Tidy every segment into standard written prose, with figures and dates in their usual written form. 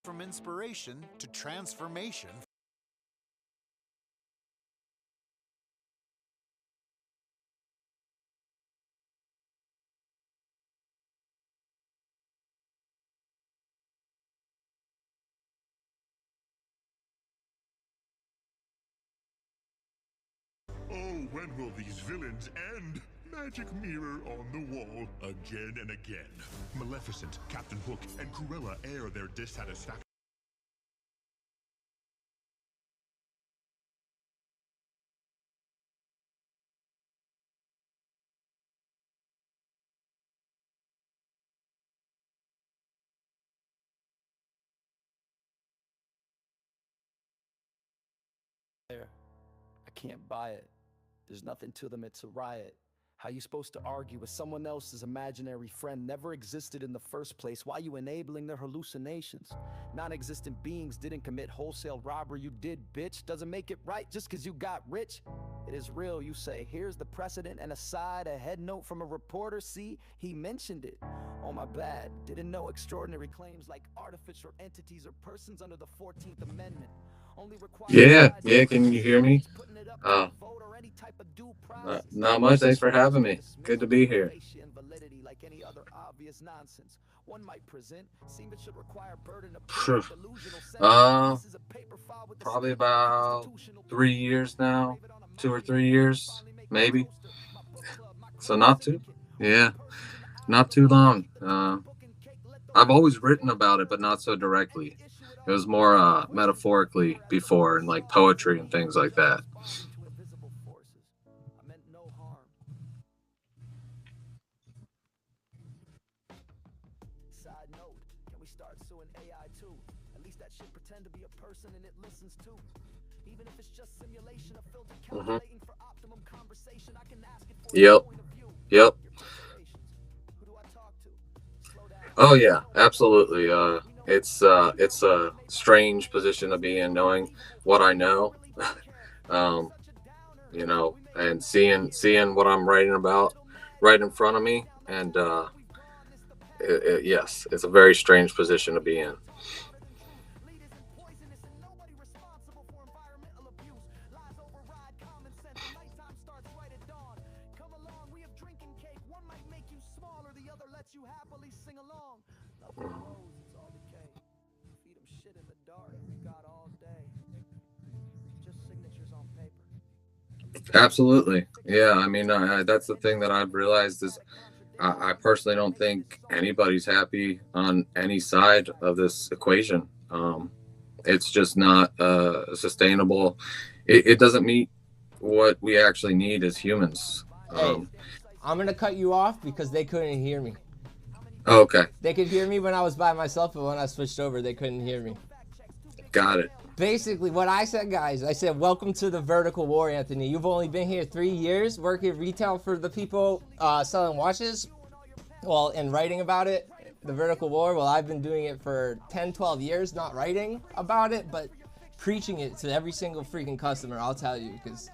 From inspiration to transformation. Oh, when will these villains end? Magic mirror on the wall, again and again. Maleficent, Captain Hook, and Cruella air their dissatisfaction. I can't buy it. There's nothing to them, it's a riot. How you supposed to argue with someone else's imaginary friend never existed in the first place? Why you enabling their hallucinations? Non-existent beings didn't commit wholesale robbery, you did, bitch. Doesn't make it right just cause you got rich. It is real, you say. Here's the precedent and aside, a head note from a reporter. See, he mentioned it. Oh my bad, didn't know extraordinary claims like artificial entities or persons under the 14th Amendment. Yeah, can you hear me? Uh, Not much. Thanks for having me. Good to be here. Phew. Uh, Probably about 3 years now, 2 or 3 years, maybe. So yeah, not too long. I've always written about it, but not so directly. It was more metaphorically before, and like poetry and things like that. Hmm. Yep. Yep. Oh yeah, absolutely. It's a strange position to be in, knowing what I know, um, and seeing what I'm writing about right in front of me, and yes, it's a very strange position to be in. Absolutely, yeah. I mean, that's the thing that I've realized is I personally don't think anybody's happy on any side of this equation. It's just not sustainable. It doesn't meet what we actually need as humans. Hey, I'm gonna cut you off because they couldn't hear me. Okay, They could hear me when I was by myself, but when I switched over, they couldn't hear me. got it. Basically, what I said, guys, I said, welcome to the vertical war, Anthony. You've only been here 3 years working retail for the people selling watches, well, and writing about it, the vertical war. Well, I've been doing it for 10, 12 years, not writing about it, but preaching it to every single freaking customer, I'll tell you, because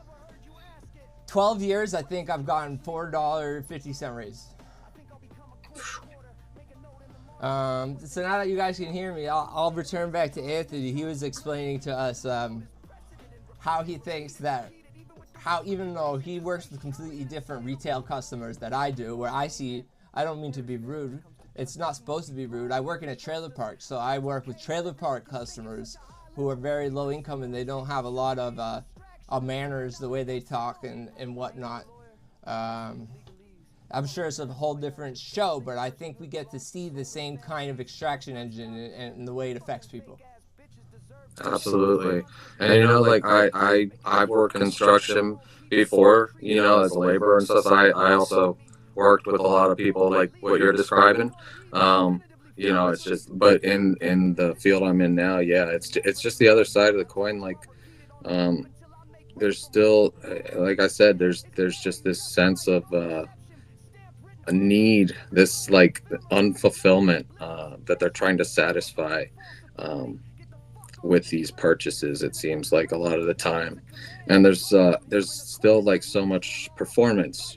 12 years, I think I've gotten $4.50 raise. So now that you guys can hear me, I'll return back to Anthony. He was explaining to us how he thinks that, how even though he works with completely different retail customers that I do, where I don't mean to be rude, it's not supposed to be rude. I work in a trailer park, so I work with trailer park customers who are very low income and they don't have a lot of manners, the way they talk and whatnot. I'm sure it's a whole different show, but I think we get to see the same kind of extraction engine and the way it affects people. Absolutely. And like I've worked construction before, as a laborer and stuff. So I also worked with a lot of people like what you're describing. It's just, but in the field I'm in now, yeah, it's just the other side of the coin. Like, there's still, like I said, there's just this sense of a need, this like unfulfillment that they're trying to satisfy with these purchases. It seems like a lot of the time, and there's still like so much performance,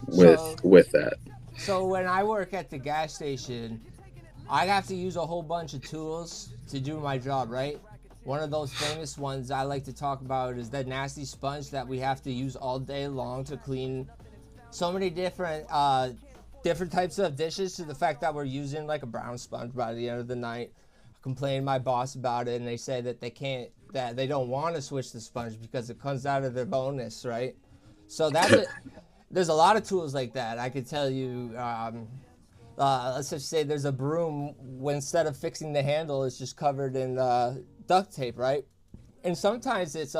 with that. So when I work at the gas station, I have to use a whole bunch of tools to do my job, right? One of those famous ones I like to talk about is that nasty sponge that we have to use all day long to clean so many different types of dishes, to the fact that we're using like a brown sponge by the end of the night. I complained to my boss about it, and they say that they don't want to switch the sponge because it comes out of their bonus, right? So there's a lot of tools like that. I could tell you, let's just say there's a broom, when instead of fixing the handle, it's just covered in duct tape, right? And sometimes it's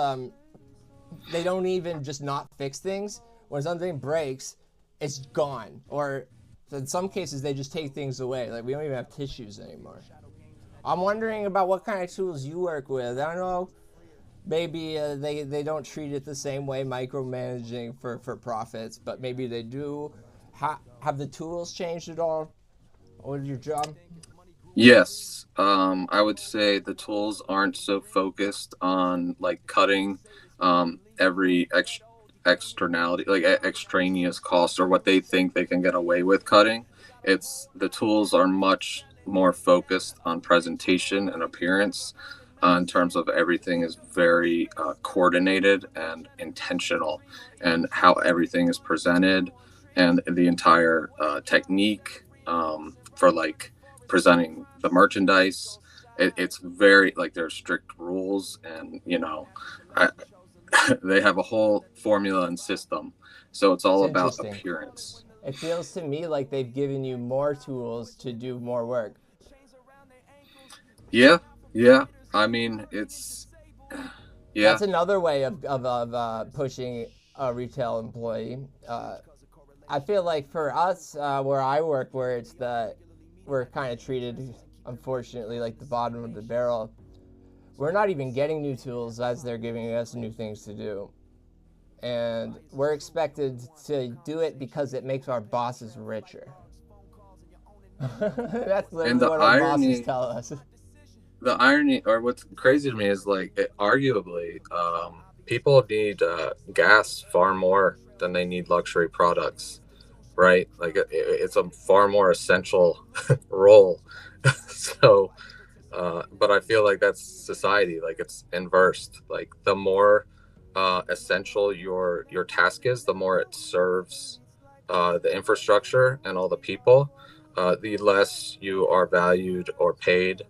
they don't even just not fix things. When something breaks, it's gone. Or in some cases, they just take things away. Like, we don't even have tissues anymore. I'm wondering about what kind of tools you work with. I don't know. Maybe they don't treat it the same way, micromanaging for profits, but maybe they do. Have the tools changed at all with your job? Yes, I would say the tools aren't so focused on like cutting every externality, like extraneous cost or what they think they can get away with cutting. It's the tools are much more focused on presentation and appearance. In terms of everything is very coordinated and intentional, and how everything is presented, and the entire technique for like presenting the merchandise. It's very like there's strict rules, and they have a whole formula and system, so it's all about appearance. It feels to me like they've given you more tools to do more work. Yeah. I mean, it's That's another way of pushing a retail employee. I feel like for us, where I work, where we're kind of treated, unfortunately, like the bottom of the barrel. We're not even getting new tools as they're giving us new things to do. And we're expected to do it because it makes our bosses richer. That's literally what our bosses tell us. The irony, or what's crazy to me, is like arguably, people need gas far more than they need luxury products, right? Like it's a far more essential role. So, but I feel like that's society. Like it's inversed. Like the more essential your task is, the more it serves the infrastructure and all the people, the less you are valued or paid.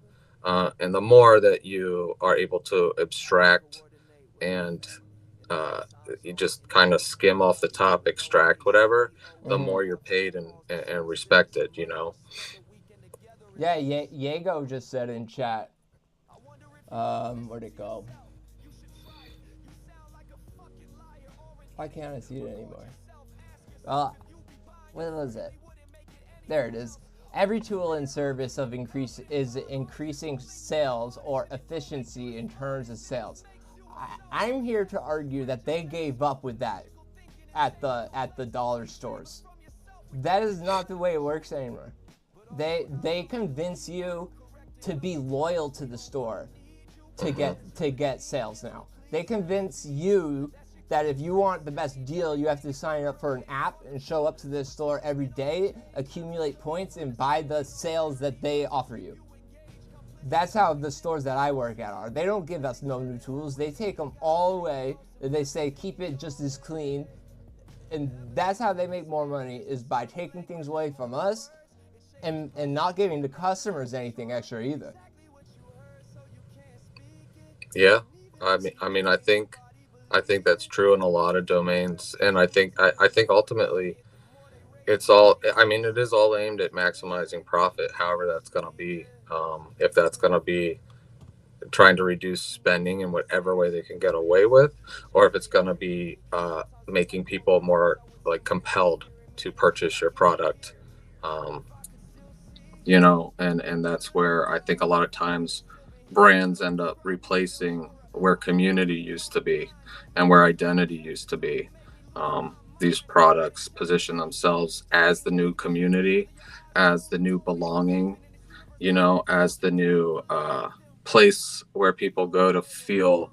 And the more that you are able to abstract and you just kind of skim off the top, extract whatever, the more you're paid and respected, Yeah, Diego just said in chat, where'd it go? Why can't I see it anymore? What was it? There it is. Every tool in service of increasing sales or efficiency in terms of sales. I'm here to argue that they gave up with that at the dollar stores. That is not the way it works anymore. They convince you to be loyal to the store to get sales now. They convince you that if you want the best deal, you have to sign up for an app and show up to this store every day, accumulate points, and buy the sales that they offer you. That's how the stores that I work at are. They don't give us no new tools. They take them all away, and they say, keep it just as clean. And that's how they make more money, is by taking things away from us and not giving the customers anything extra either. Yeah, I mean, I think that's true in a lot of domains, and I think ultimately it's all. I mean, it is all aimed at maximizing profit. However, that's going to be, if that's going to be trying to reduce spending in whatever way they can get away with, or if it's going to be making people more like compelled to purchase your product, and that's where I think a lot of times brands end up replacing where community used to be and where identity used to be. These products position themselves as the new community, as the new belonging, as the new place where people go to feel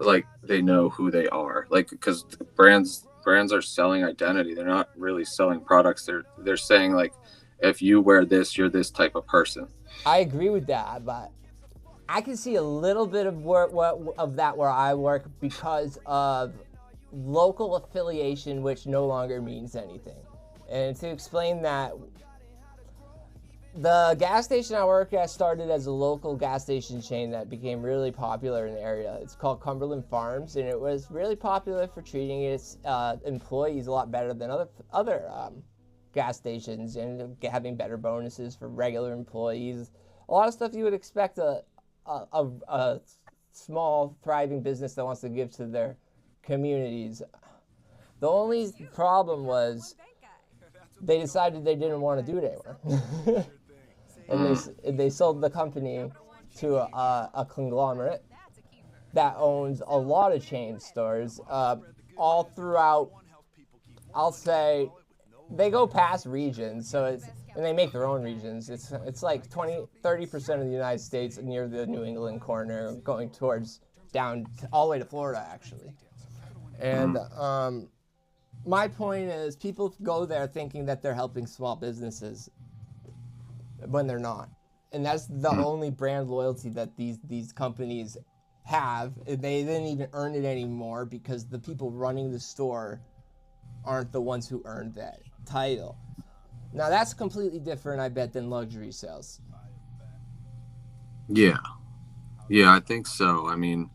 like they know who they are. Like, because brands are selling identity. They're not really selling products. They're saying, like, if you wear this, you're this type of person. I agree with that, but I can see a little bit of that where I work because of local affiliation, which no longer means anything. And to explain that, the gas station I work at started as a local gas station chain that became really popular in the area. It's called Cumberland Farms, and it was really popular for treating its employees a lot better than other gas stations, and having better bonuses for regular employees. A lot of stuff you would expect a small, thriving business that wants to give to their communities. The only problem was they decided they didn't want to do it anymore. And they sold the company to a conglomerate that owns a lot of chain stores all throughout. I'll say they go past regions, and they make their own regions. It's like 30% of the United States near the New England corner, going towards down all the way to Florida, actually. And my point is, people go there thinking that they're helping small businesses when they're not. And that's the only brand loyalty that these companies have. They didn't even earn it anymore because the people running the store aren't the ones who earned that title. Now that's completely different, I bet, than luxury sales. Yeah, I think so. I mean,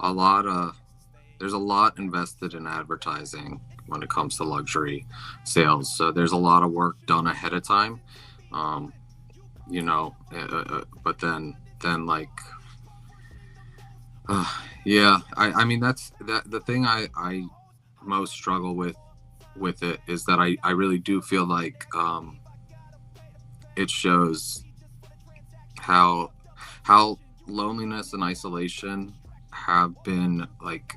there's a lot invested in advertising when it comes to luxury sales. So there's a lot of work done ahead of time. But then like, I mean, that's the thing I most struggle with it is that I really do feel like it shows how loneliness and isolation have been like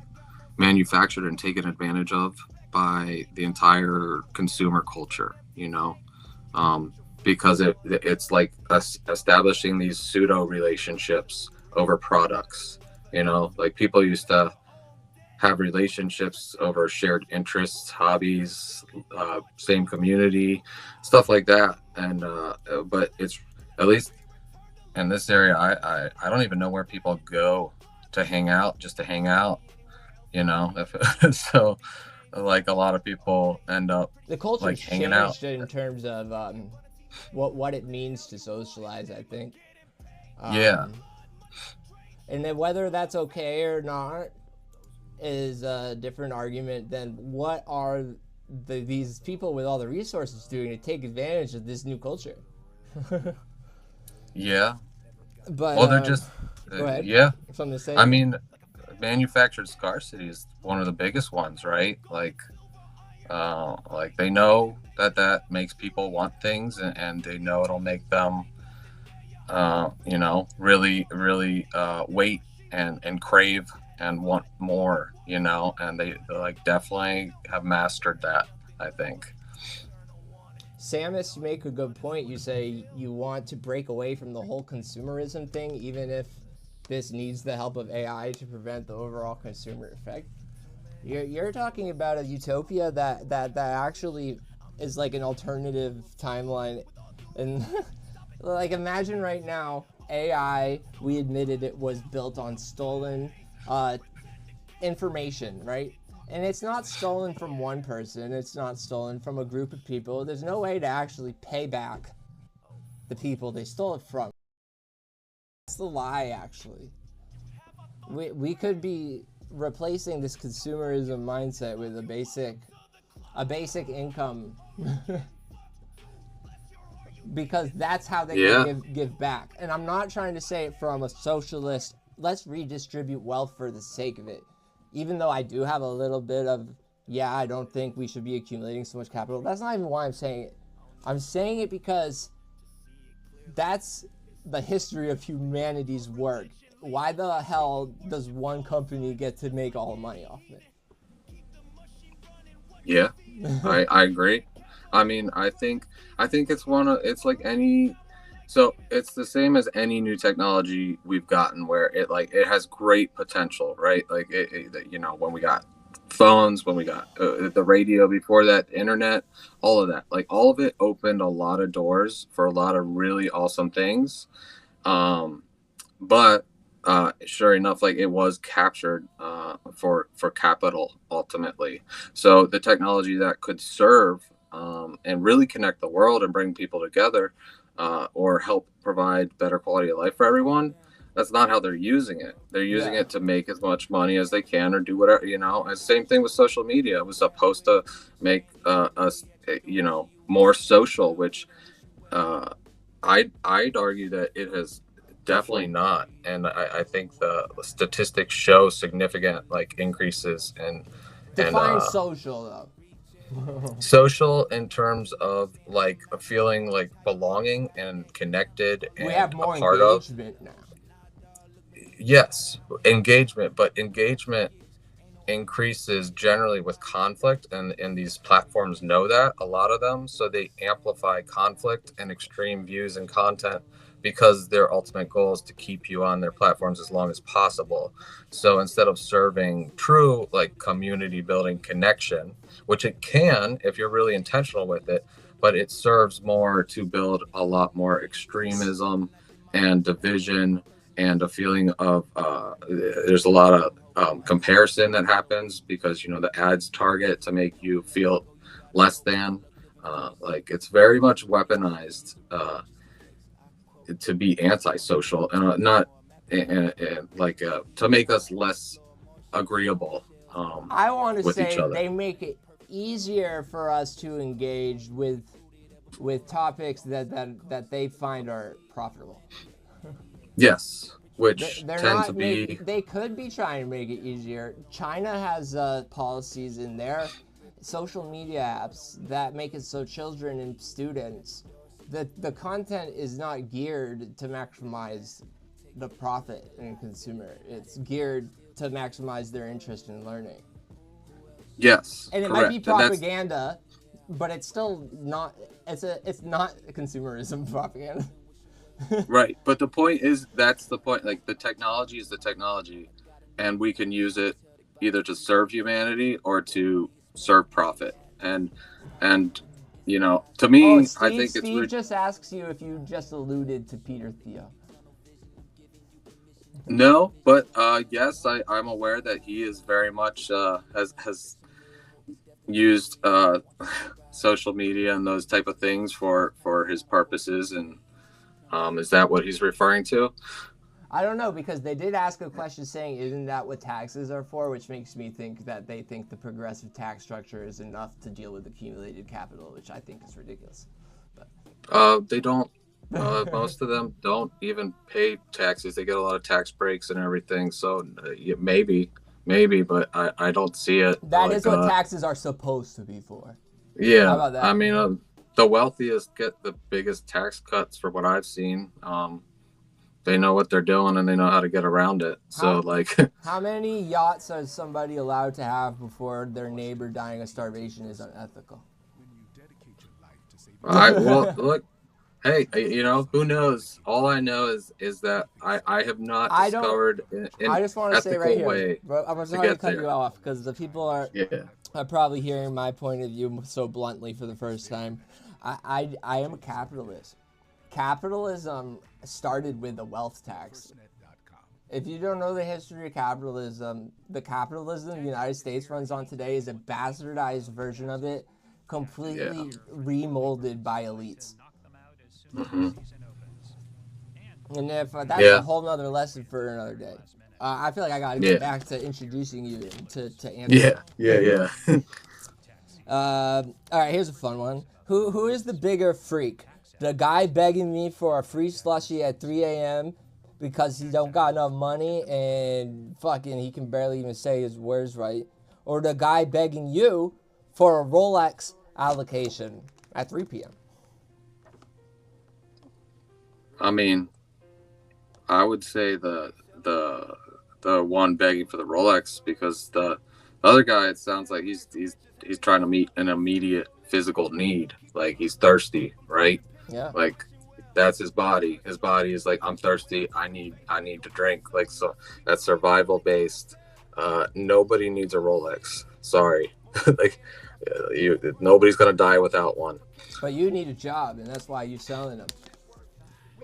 manufactured and taken advantage of by the entire consumer culture, because it's like establishing these pseudo relationships over products. Like people used to have relationships over shared interests, hobbies, same community, stuff like that. And but it's, at least in this area, I don't even know where people go to hang out, just to hang out. So like a lot of people end up the culture like hanging out in terms of what it means to socialize, I think. And then whether that's okay or not is a different argument than what are these people with all the resources doing to take advantage of this new culture. Yeah. But well, they're just go ahead. Yeah. Something to say? I mean, manufactured scarcity is one of the biggest ones, right? Like they know that makes people want things, and they know it'll make them really wait and crave and want more, and they like definitely have mastered that, I think. Samus, you make a good point. You say you want to break away from the whole consumerism thing, even if this needs the help of AI to prevent the overall consumer effect. You're talking about a utopia that actually is like an alternative timeline. And like, imagine right now, AI, we admitted it was built on stolen information, right? And it's not stolen from one person. It's not stolen from a group of people. There's no way to actually pay back the people they stole it from. That's the lie, actually. We could be replacing this consumerism mindset with a basic income because that's how they can give back. And I'm not trying to say it from a socialist, let's redistribute wealth for the sake of it. Even though I do have a little bit of, I don't think we should be accumulating so much capital. That's not even why I'm saying it. I'm saying it because that's the history of humanity's work. Why the hell does one company get to make all the money off of it? Yeah, I agree. I mean, I think it's like any, so it's the same as any new technology we've gotten where it has great potential, right? Like when we got phones, when we got the radio before that, internet, all of that, like all of it opened a lot of doors for a lot of really awesome things. But sure enough, like it was captured for capital ultimately. So the technology that could serve and really connect the world and bring people together, or help provide better quality of life for everyone, that's not how they're using it. They're using it to make as much money as they can or do whatever, you know. And same thing with social media. It was supposed to make us, you know, more social, which I'd argue that it has definitely not. And I think the statistics show significant like increases in Define social though. social in terms of like a feeling like belonging and connected and We have more a part of. engagement now. Yes, engagement, but engagement increases generally with conflict, and these platforms know that, a lot of them, so they amplify conflict and extreme views and content because their ultimate goal is to keep you on their platforms as long as possible. So instead of serving true like community building connection, which it can if you're really intentional with it, but it serves more to build a lot more extremism and division and a feeling of there's a lot of comparison that happens because, you know, the ads target to make you feel less than, like it's very much weaponized to be antisocial and not like to make us less agreeable I want to with each say other. they make it easier for us to engage with topics that they find are profitable. Yes, which They're tend not to be. they could be trying to make it easier. China has policies in their social media apps that make it so children and students, the content is not geared to maximize the profit and consumer. It's geared to maximize their interest in learning. Yes, And it correct. might be propaganda, but it's still not. It's not consumerism propaganda. Right, but the point is, that's the point. Like the technology is the technology, and we can use it either to serve humanity or to serve profit. And you know, to me, Steve, I think it's Steve just asks you if you just alluded to Peter Thiel. no, but yes, I'm aware that he is very much has used social media and those type of things for his purposes. And is that what he's referring to? I don't know, because they did ask a question saying, isn't that what taxes are for? Which makes me think that they think the progressive tax structure is enough to deal with accumulated capital, which I think is ridiculous. But They don't. Most of them don't even pay taxes. They get a lot of tax breaks and everything. So yeah, maybe, but I don't see it. That is what taxes are supposed to be for. Yeah, How about that? I mean, the wealthiest get the biggest tax cuts for what I've seen. They know what they're doing and they know how to get around it. So How many yachts is somebody allowed to have before their neighbor dying of starvation is unethical? well, look, hey, you know, who knows? All I know is that I have not discovered an I just want to say right here, way bro, I'm sorry to cut there. you off because the people are probably hearing my point of view so bluntly for the first time. I am a capitalist. Capitalism started with the wealth tax. If you don't know the history of capitalism, the capitalism the United States runs on today is a bastardized version of it, completely remolded by elites. Mm-hmm. And if that's a whole nother lesson for another day. I feel like I got to get back to introducing you to answer. Yeah. All right, here's a fun one. Who is the bigger freak? The guy begging me for a free slushie at 3 a.m. because he don't got enough money and fucking he can barely even say his words right, or the guy begging you for a Rolex allocation at 3 p.m. I mean, I would say the one begging for the Rolex, because the other guy, it sounds like he's trying to meet an immediate physical need. Like he's thirsty, right? Yeah. Like that's his body. His body is like, I'm thirsty. I need to drink. Like, so that's survival based. Nobody needs a Rolex. sorry, like nobody's gonna die without one. But you need a job, and that's why you're selling them.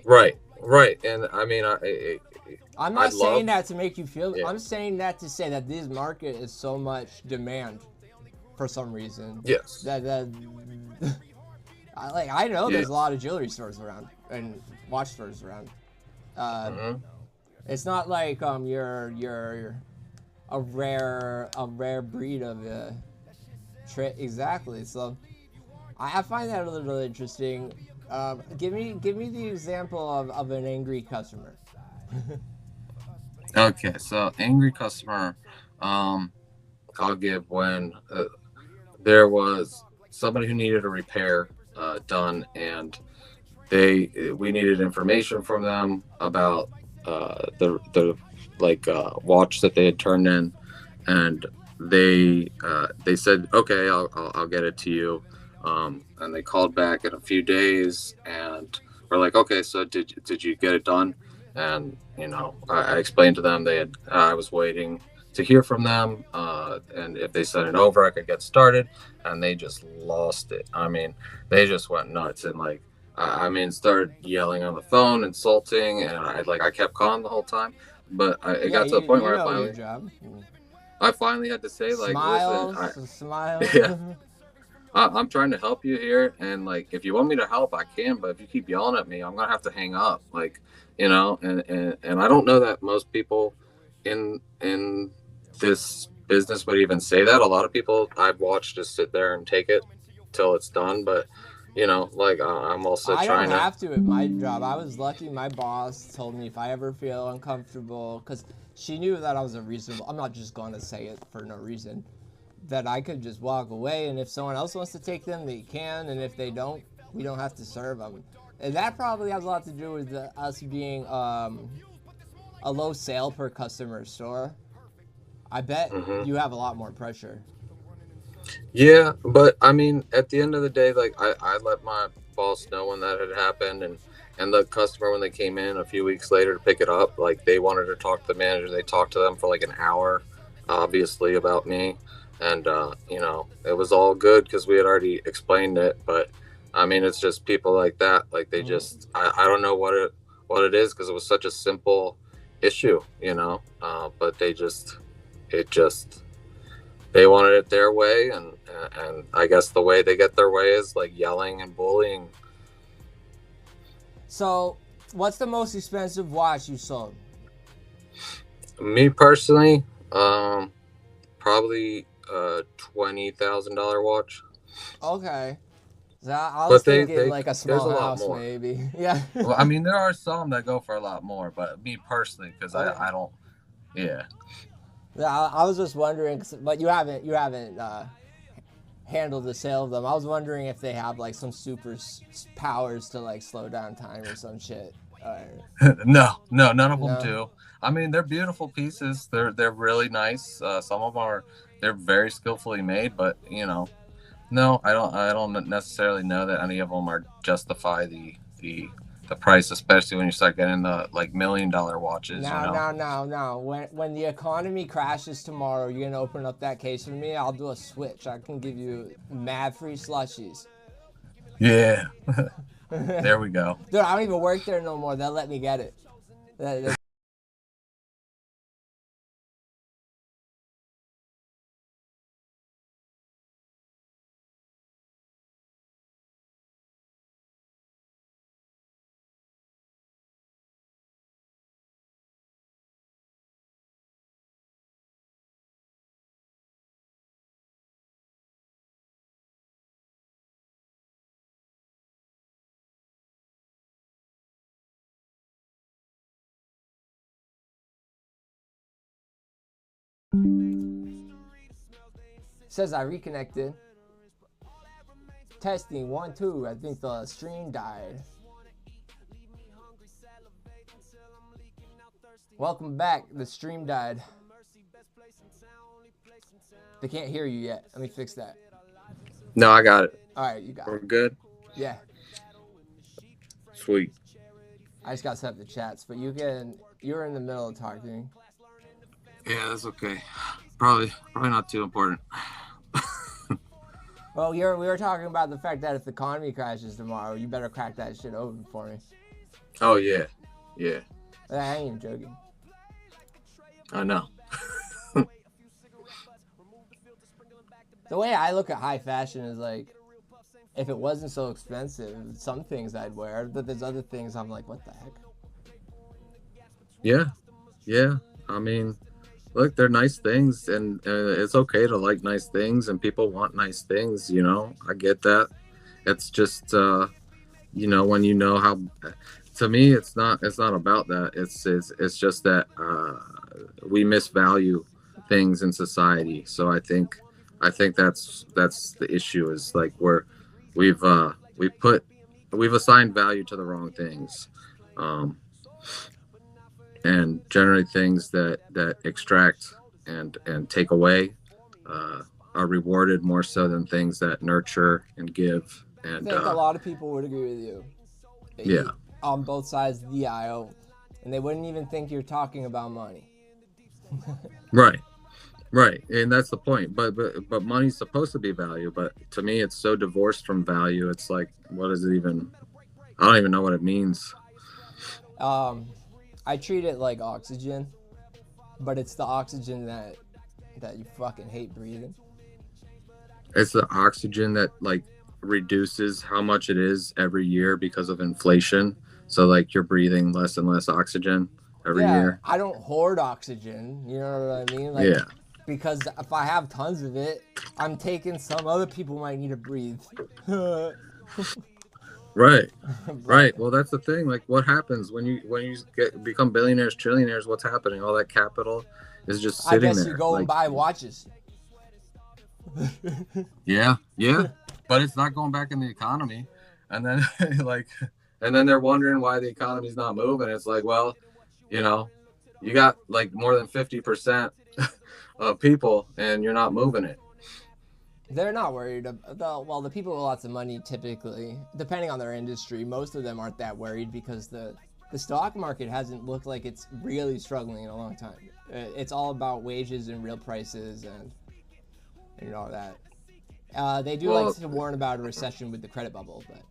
Right, right. And I mean, I'm I not saying love, that to make you feel. yeah, I'm saying that to say that this market is so much demand for some reason. yes, That I know yeah, there's a lot of jewelry stores around and watch stores around. Uh, hmm it's not like you're a rare breed of exactly. So I find that a little interesting. Give me the example of an angry customer. okay. So angry customer, um, I'll give when there was somebody who needed a repair done, and we needed information from them about the like watch that they had turned in, and they said, okay, I'll get it to you, and they called back in a few days, and we're like, okay, so did you get it done? And I explained to them I was waiting to hear from them, and if they sent it over, I could get started, and they just lost it. I mean, they just went nuts, and like, I mean, started yelling on the phone, insulting, and I kept calm the whole time. But it Yeah, got to the you point you where know your job. I finally had to say, like, listen, Smiles, smile. yeah, I'm trying to help you here, and like, if you want me to help, I can. But if you keep yelling at me, I'm gonna have to hang up. Like, and I don't know that most people in this business would even say that. A lot of people I've watched just sit there and take it till it's done. But like, I'm also I don't trying to. have to at my job. I was lucky. My boss told me if I ever feel uncomfortable, because she knew that I was a reasonable. I'm not just going to say it for no reason. That I could just walk away, and if someone else wants to take them, they can, and if they don't, we don't have to serve them. And that probably has a lot to do with us being a low sale per customer store. I bet Mhm. you have a lot more pressure. Yeah, but I mean, at the end of the day, like I let my boss know when that had happened, and the customer when they came in a few weeks later to pick it up, like they wanted to talk to the manager. They talked to them for like an hour, obviously about me, and it was all good because we had already explained it. But I mean, it's just people like that, like they just I don't know what it is because it was such a simple issue, but it just they wanted it their way, and I guess the way they get their way is like yelling and bullying. So, what's the most expensive watch you sold? Me personally, probably a $20,000 watch, Okay. So I was but thinking like a there's small a lot house, more. maybe. Yeah. Well, I mean, there are some that go for a lot more, but me personally, because Okay. I don't, yeah. Yeah, I was just wondering, but you haven't handled the sale of them. I was wondering if they have like some super powers to like slow down time or some shit. No, none of them No. do. I mean, they're beautiful pieces. They're really nice. Some of them they're very skillfully made, but no, I don't necessarily know that any of them are justify the price, especially when you start getting the like $1 million watches. Now. When the economy crashes tomorrow, you're gonna open up that case for me. I'll do a switch. I can give you mad free slushies. Yeah, there we go. Dude, I don't even work there no more. They'll let me get it. Says I reconnected. Testing 1 2. I think the stream died. Welcome back. The stream died. They can't hear you yet. Let me fix that. No, I got it. All right, you got We're it. good. Yeah. Sweet. I just got set up the chats, but you're in the middle of talking. Yeah, that's okay. Probably not too important. Well, we were talking about the fact that if the economy crashes tomorrow, you better crack that shit open for me. Oh yeah, yeah. I ain't even joking. I know. The way I look at high fashion is like, if it wasn't so expensive, some things I'd wear, but there's other things I'm like, what the heck? Yeah. I mean, look, they're nice things, and it's okay to like nice things, and people want nice things. You know, I get that. It's just, you know, when you know how. To me, it's not about that. It's just that we misvalue things in society. So I think that's the issue, is like we've assigned value to the wrong things, and generally things that extract and take away are rewarded more so than things that nurture and give. And I think a lot of people would agree with you. Yeah. On both sides of the aisle, and they wouldn't even think you're talking about money. Right, and that's the point. But money's supposed to be value. But to me, it's so divorced from value. It's like, what is it even? I don't even know what it means. I treat it like oxygen, but it's the oxygen that you fucking hate breathing. It's the oxygen that like reduces how much it is every year because of inflation. So like you're breathing less and less oxygen every year. I don't hoard oxygen. You know what I mean? Like, yeah. Because if I have tons of it, I'm taking some other people might need to breathe. Right. Well, that's the thing. Like, what happens when you become billionaires, trillionaires? What's happening? All that capital is just sitting there. I guess you go and buy watches. Yeah. But it's not going back in the economy, and then and then they're wondering why the economy's not moving. It's like, well, you know, you got like more than 50% of people, and you're not moving it. They're not worried about, well, the people with lots of money typically, depending on their industry, most of them aren't that worried because the stock market hasn't looked like it's really struggling in a long time. It's all about wages and real prices and all that. They do like to warn about a recession with the credit bubble, but.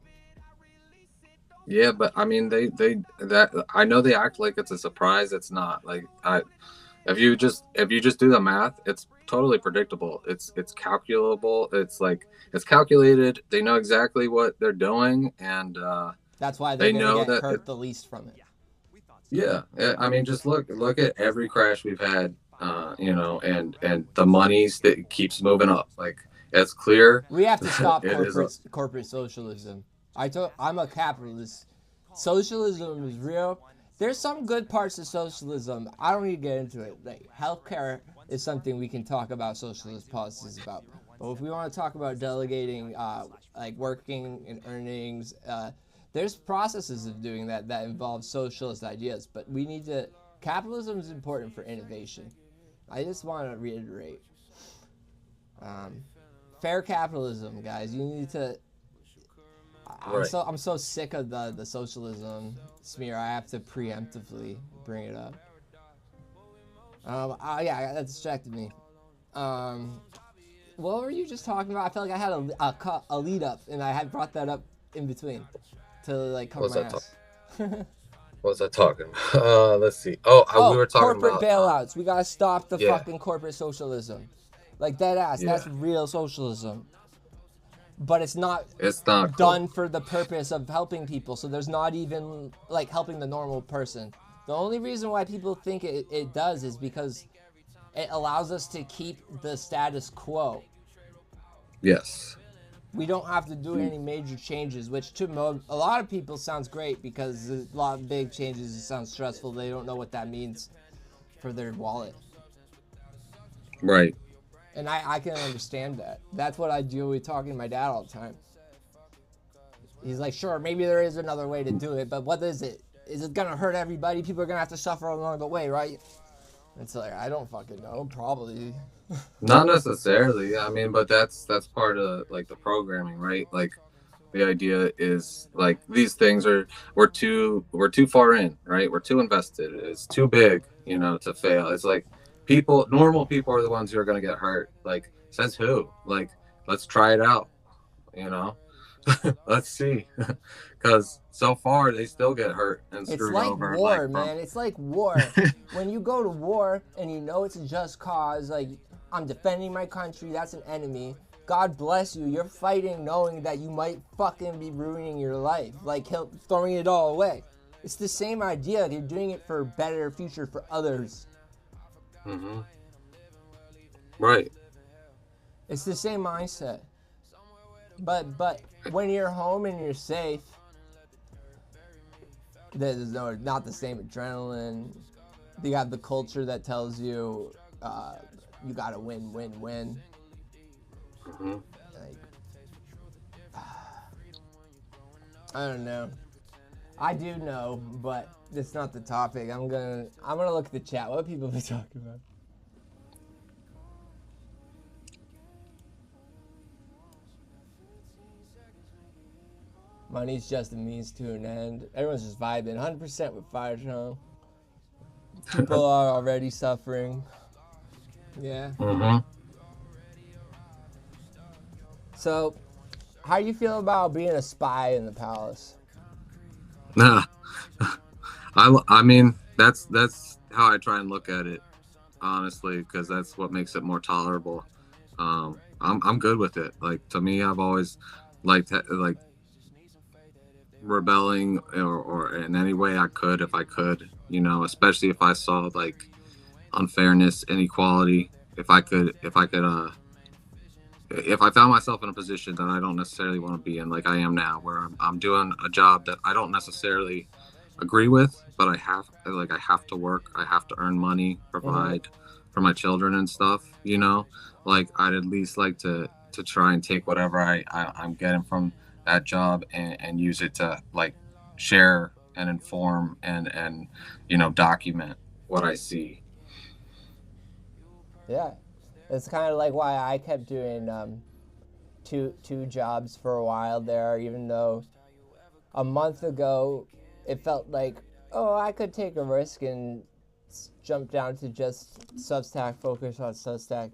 Yeah, but I mean, I know they act like it's a surprise. It's not. Like, if you just do the math, it's totally predictable. It's calculable. It's calculated. They know exactly what they're doing, and that's why they know get hurt the least from it. Yeah, I mean, just look at every crash we've had, you know, and the money's that keeps moving up. Like, it's clear. We have to stop corporate socialism. I'm a capitalist. Socialism is real. There's some good parts of socialism. I don't need to get into it. Like, healthcare is something we can talk about socialist policies about. But if we want to talk about delegating, like working and earnings, there's processes of doing that involve socialist ideas. But capitalism is important for innovation. I just want to reiterate. Fair capitalism, guys. You need to. I'm so sick of the socialism smear. I have to preemptively bring it up. Yeah, that distracted me. What were you just talking about? I felt like I had a lead up, and I had brought that up in between to like cover my ass. What was I talking about? Let's see. We were talking corporate about bailouts. We gotta stop the fucking corporate socialism. Like, dead ass. Yeah. That's real socialism. But it's not done for the purpose of helping people. So there's not even like helping the normal person. The only reason why people think it does is because it allows us to keep the status quo. Yes. We don't have to do any major changes, which to a lot of people sounds great because a lot of big changes, it sounds stressful. They don't know what that means for their wallet. Right. And I can understand that. That's what I deal with talking to my dad all the time. He's like, sure, maybe there is another way to do it, but what is it? Is it going to hurt everybody? People are going to have to suffer along the way, right? It's like, I don't fucking know. Probably. Not necessarily. I mean, but that's part of like the programming, right? Like, the idea is like these things we're too far in, right? We're too invested. It's too big, you know, to fail. It's like normal people are the ones who are going to get hurt. Like, says who? Like, let's try it out, you know? Let's see. Because so far they still get hurt and It's screwed like over. war, man. It's like war. When you go to war and you know it's a just cause, like, I'm defending my country, that's an enemy. God bless you. You're fighting knowing that you might fucking be ruining your life. Like, throwing it all away. It's the same idea. You're doing it for a better future for others. Mm-hmm. Right. It's the same mindset. But when you're home and you're safe, there's not the same adrenaline. You have the culture that tells you you gotta win. Mm-hmm. Like, I don't know. I do know, but it's not the topic. I'm gonna look at the chat. What people be talking about? Money's just a means to an end. Everyone's just vibing 100% with Fire Tone. People are already suffering. Yeah. Mm-hmm. So, how do you feel about being a spy in the palace? Nah. I mean, that's how I try and look at it, honestly, because that's what makes it more tolerable. I'm good with it. Like, to me, I've always liked like rebelling or in any way I could, if I could, you know, especially if I saw like unfairness, inequality, if I found myself in a position that I don't necessarily want to be in, like I am now, where I'm doing a job that I don't necessarily agree with, but I have to work, I have to earn money, provide for my children and stuff, you know, like I'd at least like to try and take whatever I'm getting from that job and use it to like share and inform and you know, document what I see. Yeah, it's kind of like why I kept doing two jobs for a while there, even though a month ago it felt like, oh, I could take a risk and jump down to just Substack, focus on Substack.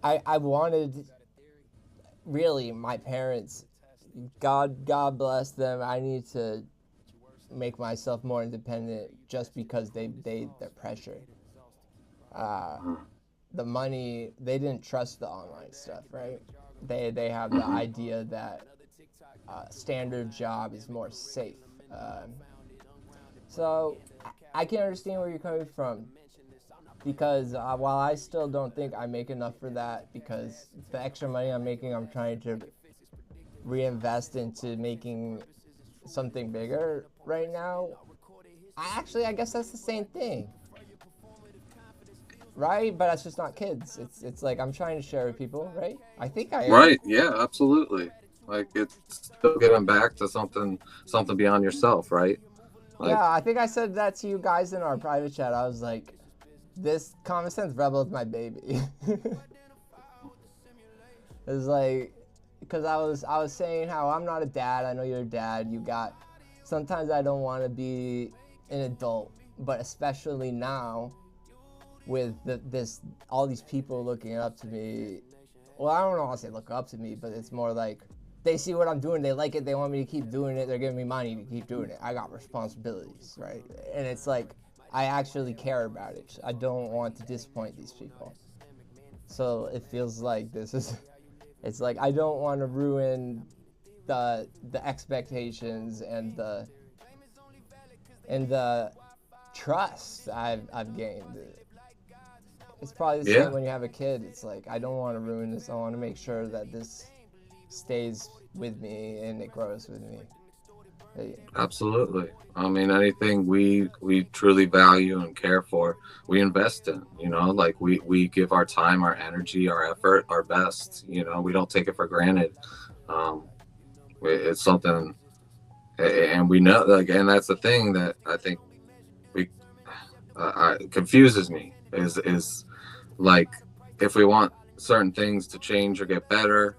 I wanted, really, my parents, God bless them, I need to make myself more independent just because they're pressured. The money, they didn't trust the online stuff, right? They have the idea that standard job is more safe. So I can understand where you're coming from, because while I still don't think I make enough for that, because the extra money I'm making, I'm trying to reinvest into making something bigger right now. I guess that's the same thing, right? But that's just not kids. It's like I'm trying to share with people, right? I think I am. Right. Yeah, absolutely. Like, it's still getting back to something beyond yourself, right? Like, Yeah, I think I said that to you guys in our private chat. I was like, this Common Sense Rebel is my baby. It's like, because I was saying how I'm not a dad. I know you're a dad. Sometimes I don't want to be an adult, but especially now with all these people looking up to me. Well, I don't know how to say look up to me, but it's more like they see what I'm doing, they like it, they want me to keep doing it, they're giving me money to keep doing it. I got responsibilities, right? And it's like, I actually care about it. I don't want to disappoint these people. So it feels like it's like I don't want to ruin the expectations and the trust I've gained. It's probably the same when you have a kid. It's like, I don't want to ruin this. I want to make sure that this stays with me and it grows with me. Absolutely. I mean, anything we truly value and care for, we invest in, you know, like we give our time, our energy, our effort, our best, you know, we don't take it for granted. It's something, and we know, like, and that's the thing that I think confuses me is like, if we want certain things to change or get better,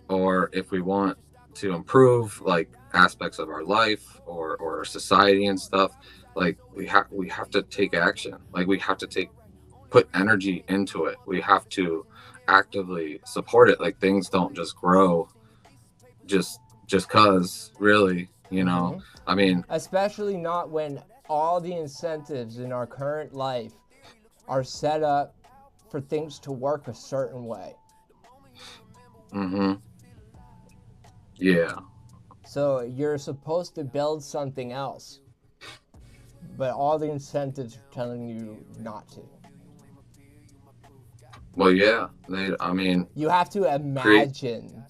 or if we want to improve like aspects of our life or society and stuff, like we have to take action. Like we have to take put energy into it. We have to actively support it. Like, things don't just grow just cause, really, you know. I mean, especially not when all the incentives in our current life are set up for things to work a certain way. Yeah. So you're supposed to build something else, but all the incentives are telling you not to. Well, yeah. I mean, You have to imagine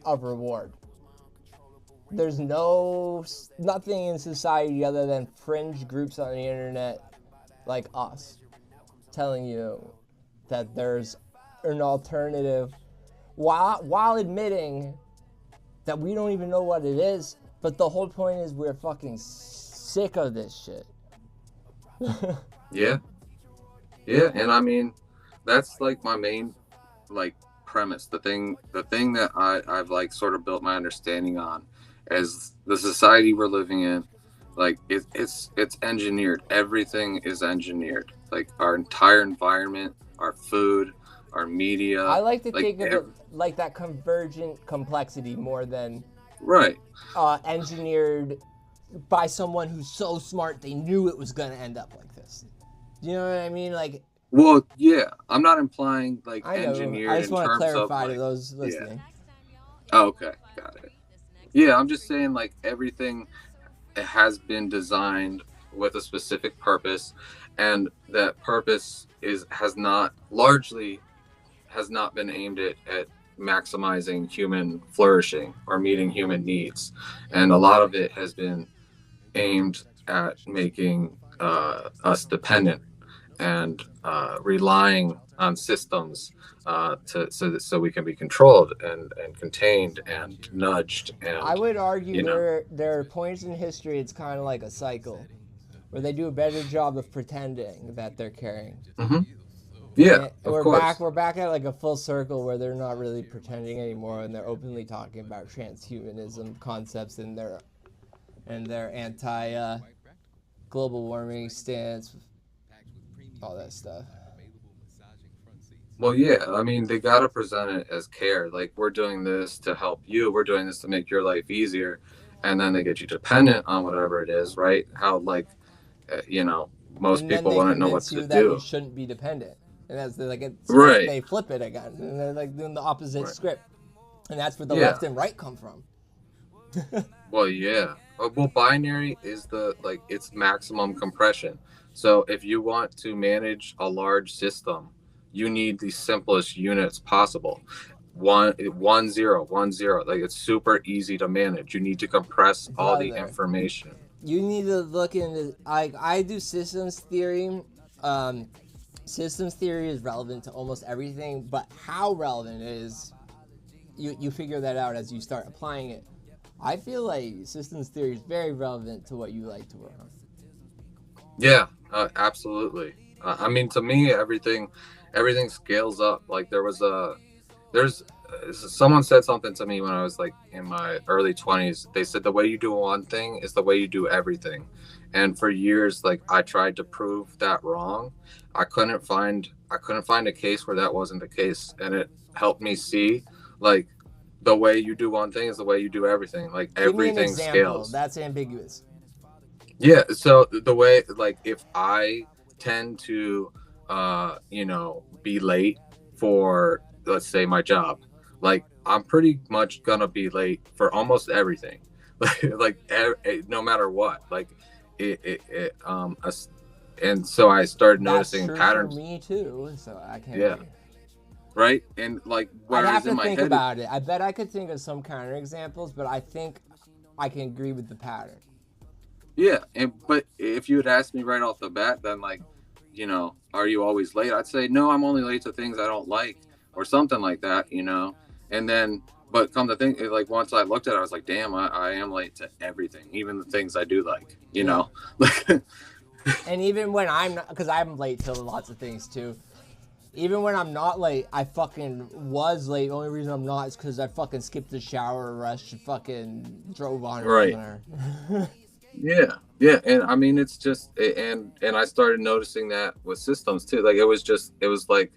a reward. There's nothing in society other than fringe groups on the internet like us telling you that there's an alternative while admitting that we don't even know what it is, but the whole point is we're fucking sick of this shit. Yeah. Yeah, and I mean, that's like my main like premise. The thing that I've like sort of built my understanding on is the society we're living in. Like, it's engineered. Everything is engineered. Like, our entire environment, our food, our media. I like to think of it like that convergent complexity more than right. Engineered by someone who's so smart they knew it was gonna end up like this. You know what I mean? Like, well, yeah, I'm not implying like I know. engineered. I just want to clarify like, to those listening. Yeah. Oh, okay, got it. Yeah, I'm just saying, like, everything has been designed with a specific purpose, and that purpose has not been aimed at maximizing human flourishing or meeting human needs, and a lot of it has been aimed at making us dependent and relying on systems so we can be controlled and contained and nudged. And I would argue there are points in history it's kind of like a cycle where they do a better job of pretending that they're caring. Yeah, of we're course. We're back at like a full circle where they're not really pretending anymore, and they're openly talking about transhumanism concepts in their anti global warming stance, all that stuff. Well, yeah, I mean, they got to present it as care. Like, we're doing this to help you. We're doing this to make your life easier. And then they get you dependent on whatever it is, right? How, like, most people wouldn't know what to do. You shouldn't be dependent. And that's like, right. They flip it again. And they're like doing the opposite script. And that's where the left and right come from. Well, yeah. Well, binary is it's maximum compression. So if you want to manage a large system, you need the simplest units possible. 1 0 1 0. Like, it's super easy to manage. You need to compress all the information. You need to look into, I do systems theory. Systems theory is relevant to almost everything, but how relevant it is, you figure that out as you start applying it. I feel like systems theory is very relevant to what you like to work on. Yeah, absolutely. I mean, to me, everything scales up. Like, someone said something to me when I was like in my early 20s. They said the way you do one thing is the way you do everything. And for years, like, I tried to prove that wrong. I couldn't find a case where that wasn't the case, and it helped me see, like, the way you do one thing is the way you do everything. Like, everything scales. That's ambiguous. Yeah. So the way, like, if I tend to, be late for, let's say, my job, like, I'm pretty much gonna be late for almost everything, no matter what. Like, and so I started noticing patterns. For me too. So I can't. Yeah. Right. And like, I'd have to think about it. I bet I could think of some counter examples, but I think I can agree with the pattern. Yeah, but if you had asked me right off the bat, then, like, are you always late? I'd say no. I'm only late to things I don't like, or something like that. And then, but come to think, like, once I looked at it, I was like, damn, I am late to everything, even the things I do like. And even when I'm not, because I'm late to lots of things too. Even when I'm not late, I fucking was late. The only reason I'm not is because I fucking skipped the shower rush and fucking drove on. Right. Yeah, and I mean it's just and I started noticing that with systems too. Like it was like,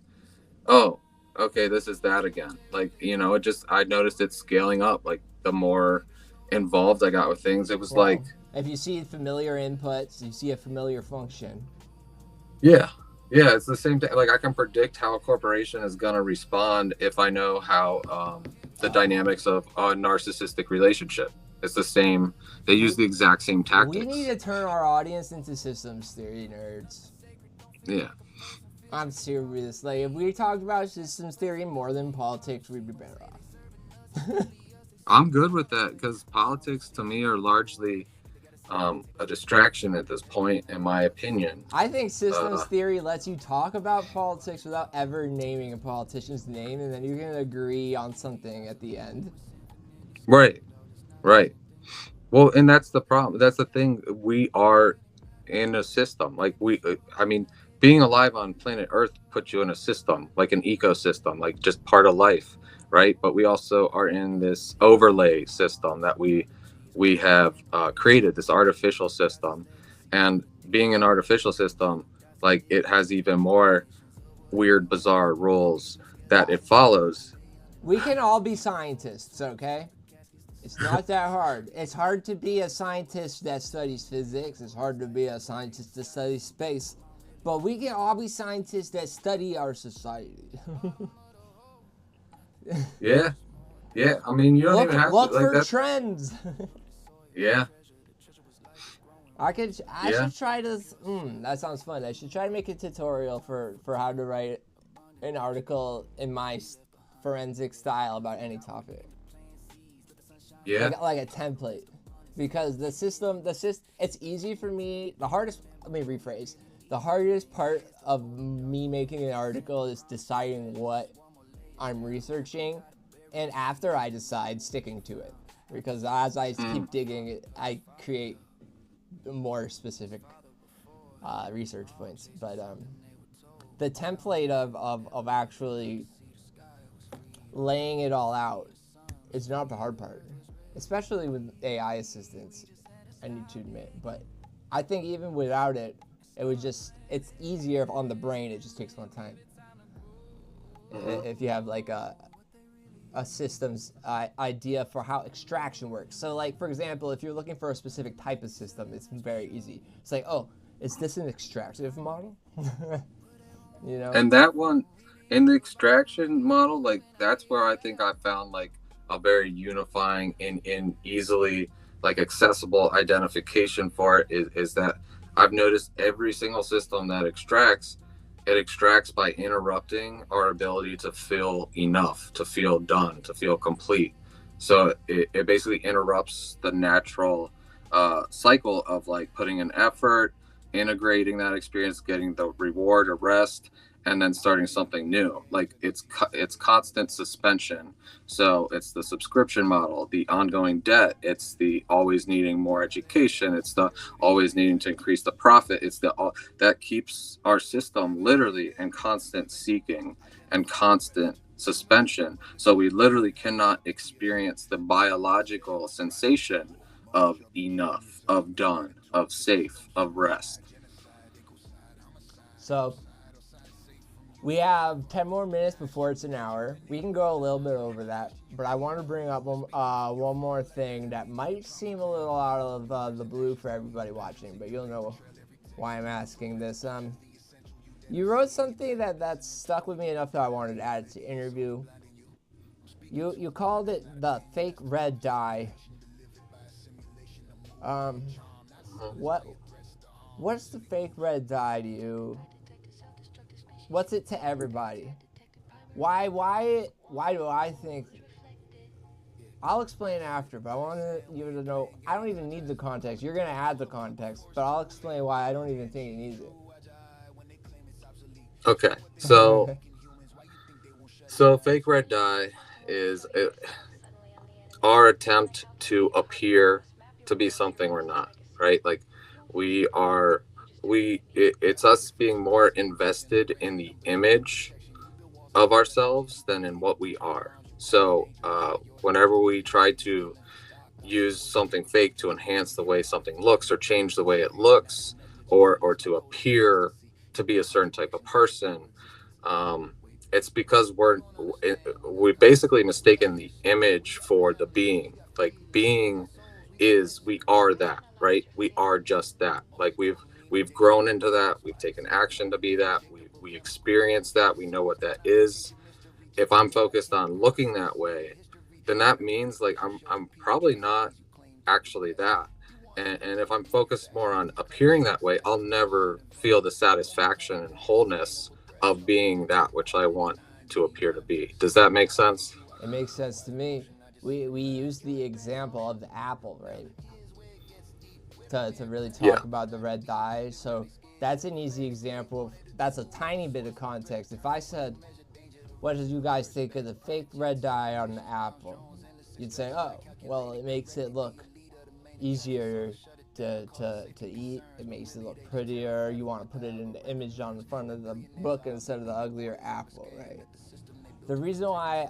oh, okay, this is that again. Like, you know, it just I noticed it scaling up. Like the more involved I got with things, it was like, Well, if you see familiar inputs, you see a familiar function. yeah, yeah, it's the same thing. Like I can predict how a corporation is gonna respond if I know how the dynamics of a narcissistic relationship. It's the same. They use the exact same We need tactics. to turn our audience into systems theory nerds. Yeah. I'm serious. Like, if we talked about systems theory more than politics, we'd be better off. I'm good with that because politics to me are largely a distraction at this point, in my opinion. I think systems theory lets you talk about politics without ever naming a politician's name, and then you can agree on something at the end. Right, right. Well, and that's the problem. That's the thing. We are in a system. Like I mean, being alive on planet Earth puts you in a system, like an ecosystem, like just part of life, right? But we also are in this overlay system that we have created, this artificial system, and being an artificial system, like it has even more weird, bizarre rules that it follows. We can all be scientists, okay? It's not that hard. It's hard to be a scientist that studies physics. It's hard to be a scientist that studies space. But we can all be scientists that study our society. Yeah, yeah. I mean, you don't even have look to like for that. trends. Yeah. I Yeah. should try to. That sounds fun. I should try to make a tutorial for how to write an article in my forensic style about any topic. Yeah. Like a template, because the system, it's easy for me. The hardest, let me rephrase. The hardest part of me making an article is deciding what I'm researching, and after I decide, sticking to it. Because as I keep digging, I create more specific research points. But the template of actually laying it all out is not the hard part, especially with AI assistants, I need to admit. But I think even without it, it's easier on the brain. It just takes more time. If you have like a system's idea for how extraction works. So like, for example, if you're looking for a specific type of system, it's very easy. It's like, oh, is this an extractive model? You know? And that one in the extraction model, like that's where I think I found like a very unifying and easily like accessible identification for it is that I've noticed every single system that extracts, it extracts by interrupting our ability to feel enough, to feel done, to feel complete. So it basically interrupts the natural cycle of like putting an effort, integrating that experience, getting the reward or rest, and then starting something new. Like it's constant suspension. So it's the subscription model, the ongoing debt, it's the always needing more education, it's the always needing to increase the profit, it's the that keeps our system literally in constant seeking and constant suspension. So we literally cannot experience the biological sensation of enough, of done, of safe, of rest. So we have 10 more minutes before it's an hour. We can go a little bit over that, but I want to bring up one more thing that might seem a little out of the blue for everybody watching, but you'll know why I'm asking this. You wrote something that stuck with me enough that I wanted to add it to interview. You called it the fake red dye. What's the fake red dye to you? What's it to everybody? Why do I think? I'll explain after, but I want you to know. I don't even need the context. You're gonna add the context, but I'll explain why I don't even think it needs it. Okay, so fake red dye is our attempt to appear to be something we're not, right? Like it's us being more invested in the image of ourselves than in what we are. So whenever we try to use something fake to enhance the way something looks or change the way it looks, or to appear to be a certain type of person. um, it's because we basically mistaken the image for the being. Like, being is, we are that, right? We are just that. Like, we've grown into that, we've taken action to be that, we experience that, we know what that is. If I'm focused on looking that way, then that means like I'm probably not actually that. And if I'm focused more on appearing that way, I'll never feel the satisfaction and wholeness of being that which I want to appear to be. Does that make sense? It makes sense to me. We use the example of the apple, right? To really Yeah. talk about the red dye. So that's an easy example. That's a tiny bit of context. If I said, what did you guys think of the fake red dye on the apple? You'd say, oh, well, it makes it look easier to eat. It makes it look prettier. You want to put it in the image on the front of the book instead of the uglier apple, right? The reason why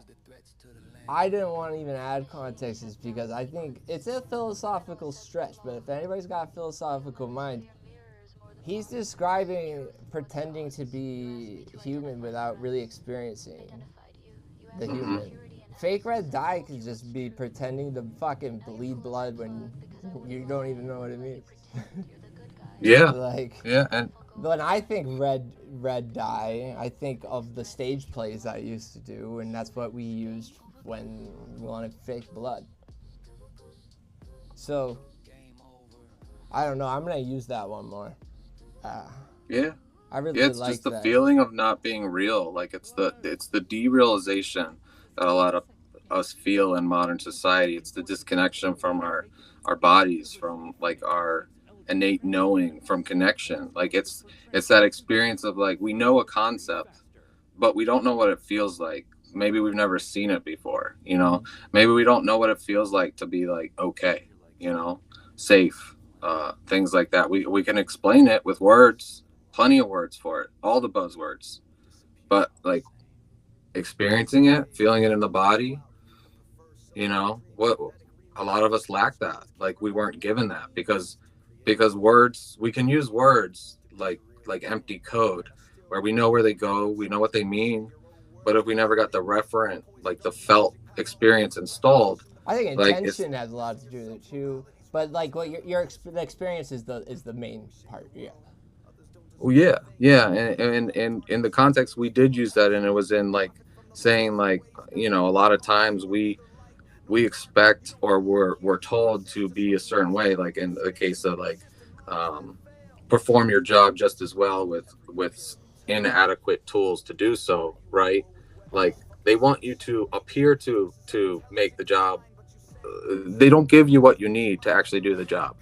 I didn't want to even add context is because I think it's a philosophical stretch, but if anybody's got a philosophical mind, he's describing pretending to be human without really experiencing the human. Fake red dye could just be pretending to fucking bleed blood when you don't even know what it means. Yeah. Like, Yeah. And when I think red dye, I think of the stage plays I used to do, and that's what we used when we wanted fake blood. So, I don't know. I'm gonna use that one more. yeah. I really Yeah, it's like just the that. feeling of not being real. Like, it's the derealization that a lot of us feel in modern society. It's the disconnection from our bodies, from like our innate knowing, from connection. Like, it's that experience of like, we know a concept, but we don't know what it feels like. Maybe we've never seen it before, you know. Maybe we don't know what it feels like to be like okay, you know, safe, things like that. We can explain it with words, plenty of words for it, all the buzzwords, but like experiencing it, feeling it in the body, you know, what a lot of us lack that. Like, we weren't given that because words, we can use words like empty code, where we know where they go, we know what they mean, but if we never got the referent, like the felt experience installed, I think like it's intention has a lot to do with it too. But like, what the experience is the main part. Yeah. well, yeah, and in the context we did use that, and it was in like saying like, you know, a lot of times we expect, or we're told to be a certain way, like in the case of like, um, perform your job just as well with inadequate tools to do so, right? Like, they want you to appear to make the job. They don't give you what you need to actually do the job,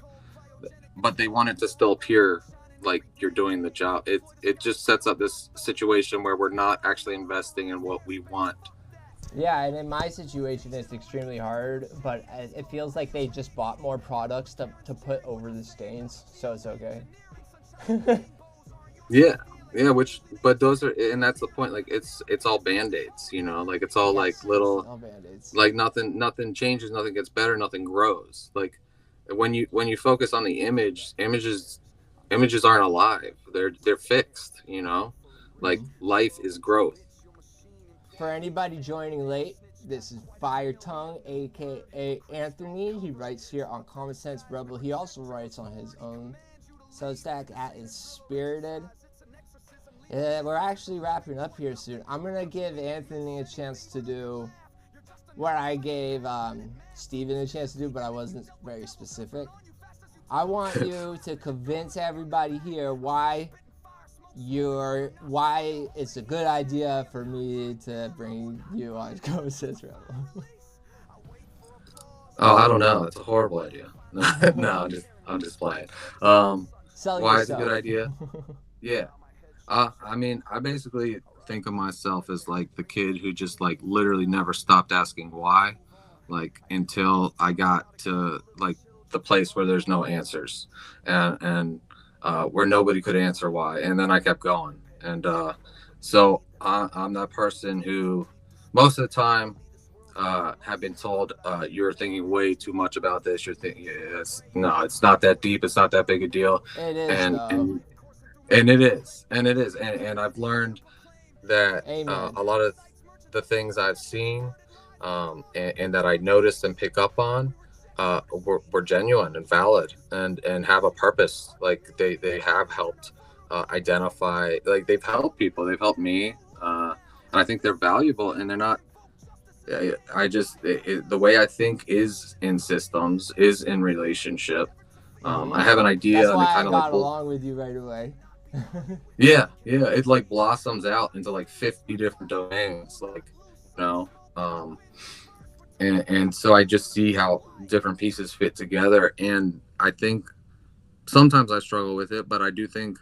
but they want it to still appear like you're doing the job. It just sets up this situation where we're not actually investing in what we want. Yeah, and in my situation, it's extremely hard, but it feels like they just bought more products to put over the stains, so it's okay. Yeah, yeah, which, but those are, and that's the point. Like, it's all band-aids, you know. Like, it's all like Yes, little, all Band-Aids. like nothing changes, nothing gets better, nothing grows. Like, when you focus on the images aren't alive. They're fixed, you know. Like, life is growth. For anybody joining late, this is Fire Tongue, aka Anthony. He writes here on Common Sense Rebel. He also writes on his own Substack at Inspirited. We're actually wrapping up here soon. I'm gonna give Anthony a chance to do what I gave Steven a chance to do, but I wasn't very specific. I want you to convince everybody here why it's a good idea for me to bring you on Common Sense Rebel. Oh, I don't know. It's a horrible idea. No, I'm just playing. Sell Why it's a yourself. good idea? Yeah. I mean, I basically think of myself as like the kid who just like literally never stopped asking why, like until I got to like the place where there's no answers, and where nobody could answer why, and then I kept going, and so I'm that person who most of the time have been told, you're thinking way too much about this. You're thinking, no, it's not that deep. It's not that big a deal. It is And though. and it is, and I've learned that Amen. a lot of the things I've seen, and that I noticed and pick up on, were genuine and valid, and have a purpose. Like they have helped identify. Like they've helped people. They've helped me, and I think they're valuable. And they're not. I just the way I think is in systems, is in relationship. I have an idea, That's and it why I kind of like got along with you right away. yeah, it like blossoms out into like 50 different domains, like, you know, and so I just see how different pieces fit together, and I think sometimes I struggle with it, but I do think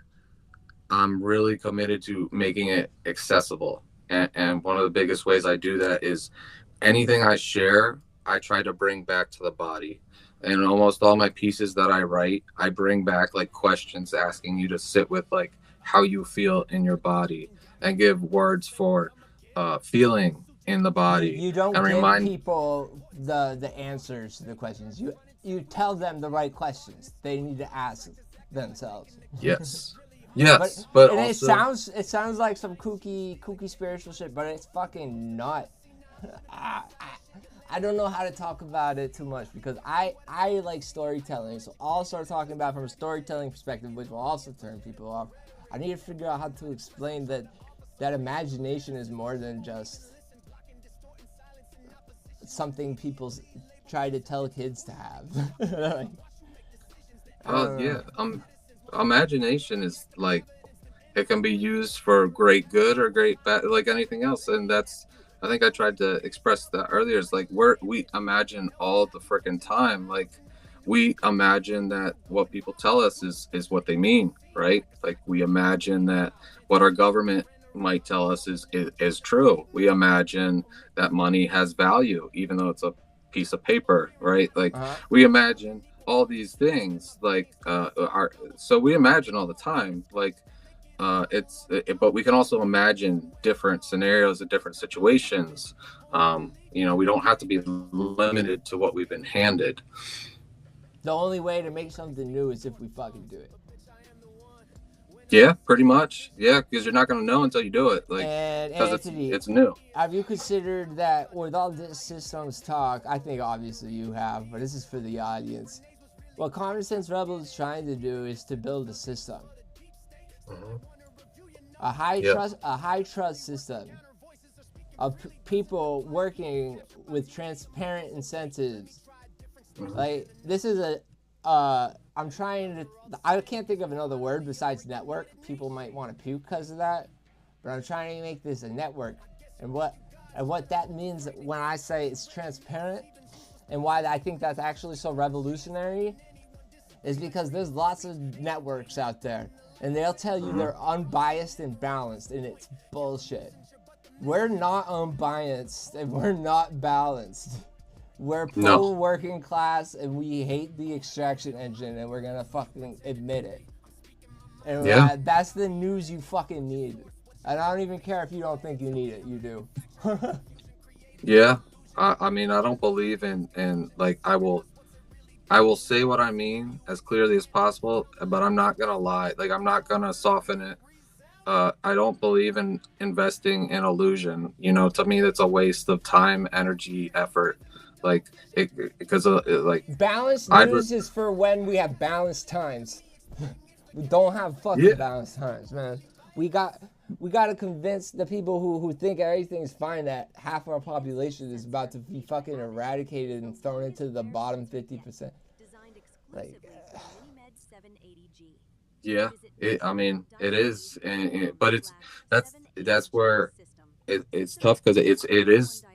I'm really committed to making it accessible. And one of the biggest ways I do that is anything I share, I try to bring back to the body. And almost all my pieces that I write, I bring back like questions asking you to sit with like how you feel in your body, and give words for feeling in the body. You don't and give remind people the answers to the questions. You tell them the right questions they need to ask themselves. Yes. Yes, but and also it sounds like some kooky spiritual shit, but it's fucking not. I don't know how to talk about it too much because I like storytelling, so I'll start talking about it from a storytelling perspective, which will also turn people off. I need to figure out how to explain that imagination is more than just something people try to tell kids to have. Like, yeah, imagination is like, it can be used for great good or great bad, like anything else. And that's, I think I tried to express that earlier. It's like we imagine all the freaking time. Like we imagine that what people tell us is what they mean, right? Like we imagine that what our government might tell us is true. We imagine that money has value, even though it's a piece of paper, right? Like we imagine all these things, like so we imagine all the time, like but we can also imagine different scenarios and different situations. We don't have to be limited to what we've been handed. The only way to make something new is if we fucking do it. Yeah, pretty much. Yeah, because you're not going to know until you do it. Like, and because Anthony, it's new. Have you considered that with all this systems talk? I think obviously you have, but this is for the audience. What Common Sense Rebel is trying to do is to build a system. Mm-hmm. A high trust system of people working with transparent incentives. Mm-hmm. Like this is I can't think of another word besides network. People might want to puke because of that, but I'm trying to make this a network. And what that means when I say it's transparent, and why I think that's actually so revolutionary, is because there's lots of networks out there, and they'll tell you they're unbiased and balanced, and it's bullshit. We're not unbiased, and we're not balanced. We're pro-working class, and we hate the extraction engine, and we're gonna fucking admit it. And that's the news you fucking need. And I don't even care if you don't think you need it. You do. Yeah. I mean, I don't believe in like, I will say what I mean as clearly as possible, but I'm not gonna lie. Like, I'm not gonna soften it. I don't believe in investing in illusion. To me, that's a waste of time, energy, effort. Like, because like balanced news is for when we have balanced times. We don't have fucking balanced times, man. We got to convince the people who think everything's fine that half our population is about to be fucking eradicated and thrown into the bottom 50%. Like, yeah, I mean, it is, but that's where it's tough, because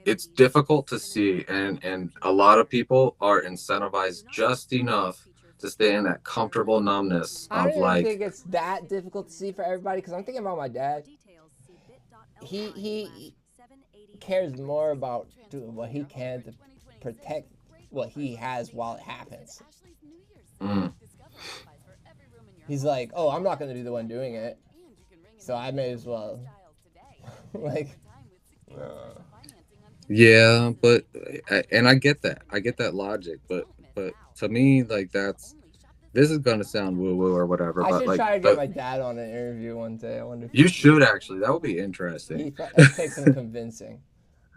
it's difficult to see, and a lot of people are incentivized just enough to stay in that comfortable numbness of, I don't like, think it's that difficult to see for everybody, because I'm thinking about my dad. He cares more about doing what he can to protect what he has while it happens. He's like, oh, I'm not going to be the one doing it, so I may as well. Like, Yeah, but and I get that. I get that logic, but to me, like this is gonna sound woo woo or whatever, I but should like try to get the my dad on an interview one day. I wonder if you should actually. That would be interesting. it takes some convincing.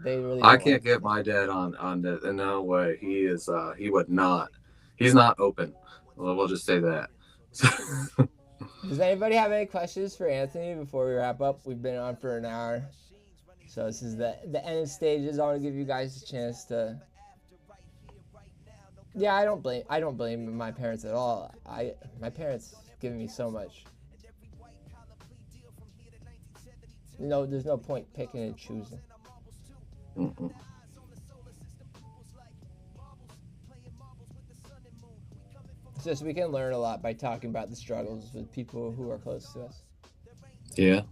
They really I don't can't like get my dad on this. No way. He is. He would not. He's not open. Well, we'll just say that. Does anybody have any questions for Anthony before we wrap up? We've been on for an hour. So this is the end stages. I want to give you guys a chance to. Yeah, I don't blame my parents at all. My parents give me so much. No, there's no point picking and choosing. Mm-mm. It's just we can learn a lot by talking about the struggles with people who are close to us. Yeah.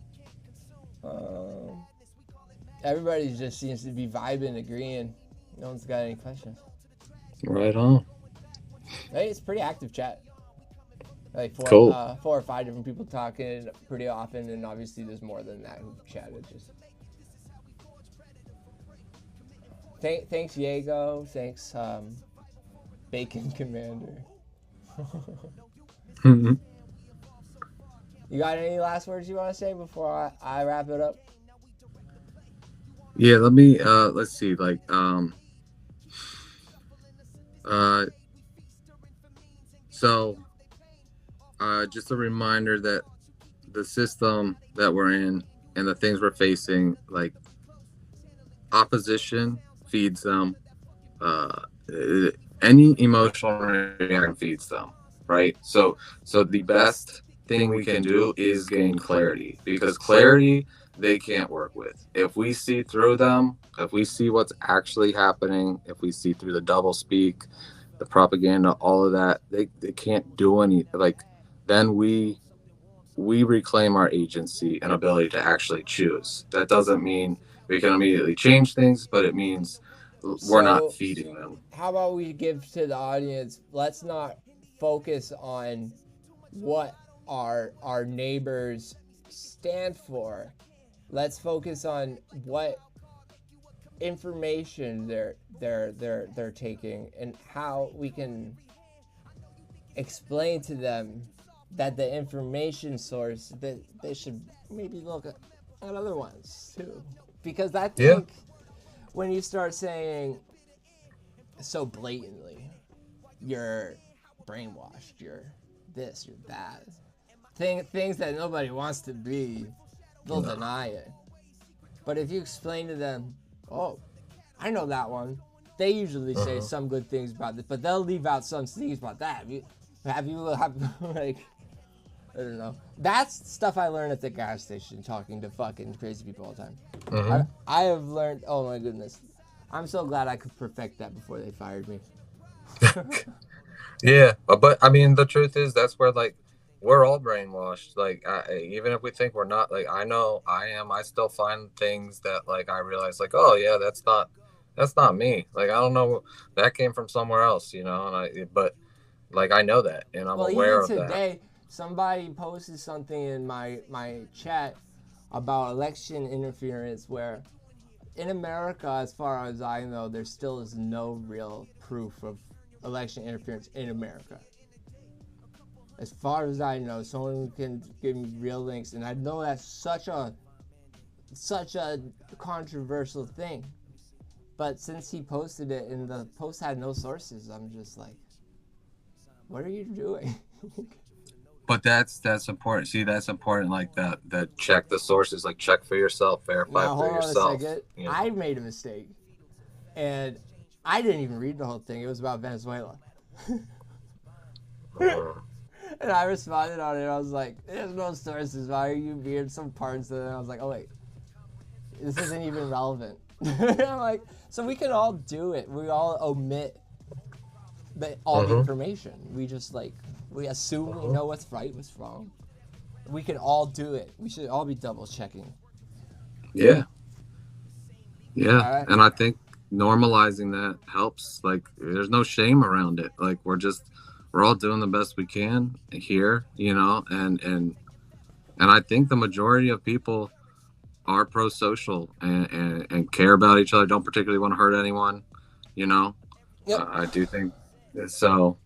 Everybody just seems to be vibing, agreeing. No one's got any questions. Right on. Hey, it's pretty active chat. Like Cool. 4 or 5 different people talking pretty often, and obviously there's more than that who chatted. Just thanks, Diego. Thanks, Bacon Commander. Mhm. You got any last words you want to say before I wrap it up? Yeah. Let me. Let's see. Like. Uh. So. Just a reminder that the system that we're in and the things we're facing, like opposition feeds them. Uh, any emotional reaction feeds them, right? So the best thing we can do is gain clarity, because clarity they can't work with. If we see through them, if we see what's actually happening, if we see through the double speak, the propaganda, all of that, they can't do any, like, then we reclaim our agency and ability to actually choose. That doesn't mean we can immediately change things, but it means we're not So, feeding them. how about we give to the audience? Let's not focus on what our neighbors stand for. Let's focus on what information they're taking and how we can explain to them that the information source that they should maybe look at other ones too. Because I think when you start saying so blatantly, you're brainwashed, you're this, you're that, things that nobody wants to be, they'll deny it. But if you explain to them, oh, I know that one, they usually say some good things about this, but they'll leave out some things about that. Have you like, I don't know. That's stuff I learned at the gas station, talking to fucking crazy people all the time. I have learned, oh my goodness. I'm so glad I could perfect that before they fired me. Yeah, but I mean, the truth is that's where, like, we're all brainwashed. Like, even if we think we're not, like, I know I am. I still find things that, like, I realize, like, oh yeah, that's not me. Like, I don't know, that came from somewhere else, you know. But like, I know that, and I'm Well, aware even of that. today, somebody posted something in my chat about election interference, where in America, as far as I know, there still is no real proof of election interference in America. As far as I know, someone can give me real links, and I know that's such a controversial thing. But since he posted it and the post had no sources, I'm just like, what are you doing? But that's important. See, that's important. Like that check the sources. Like, check for yourself, verify Now, for hold on yourself. a second. You know? I made a mistake. And I didn't even read the whole thing. It was about Venezuela. And I responded on it. I was like, there's no sources. Why are you weird some parts of it? And I was like, oh, wait. This isn't even relevant. I'm like, so we can all do it. We all omit all the information. We just, like, we assume we know what's right, what's wrong. We can all do it. We should all be double checking. Yeah. Yeah. All right. And I think normalizing that helps. Like, there's no shame around it. Like, we're all doing the best we can here, you know, and I think the majority of people are pro-social and care about each other, don't particularly want to hurt anyone, you know. Yep. I do think so.